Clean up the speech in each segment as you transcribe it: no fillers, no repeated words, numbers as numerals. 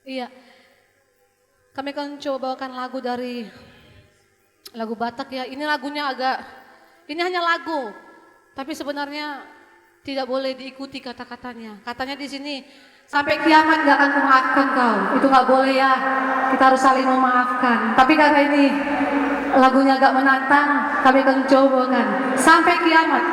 Iya, kami akan coba bawakan lagu dari lagu Batak ya. Ini lagunya ini hanya lagu, tapi sebenarnya tidak boleh diikuti kata-katanya. Katanya di sini sampai kiamat gak akan memaafkan kau. Itu gak boleh ya. Kita harus saling memaafkan. Tapi karena ini lagunya agak menantang, kami akan coba kan sampai kiamat.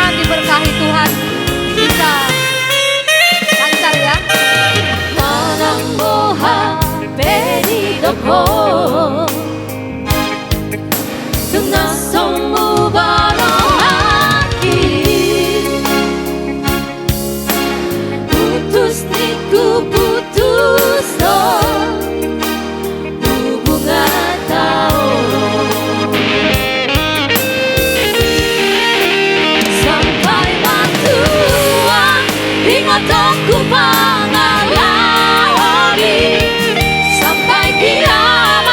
Diberkahi Tuhan, bisa lancar ya. Manang moha pedi doko Tunasomu barohaki Putus niku putus no hubungan tao Tunggu pangalami sampai kiamat.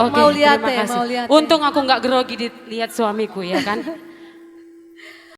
oke. Mau lihat Terima ya, kasih. mau lihat. Untung aku nggak grogi dilihat suamiku ya kan.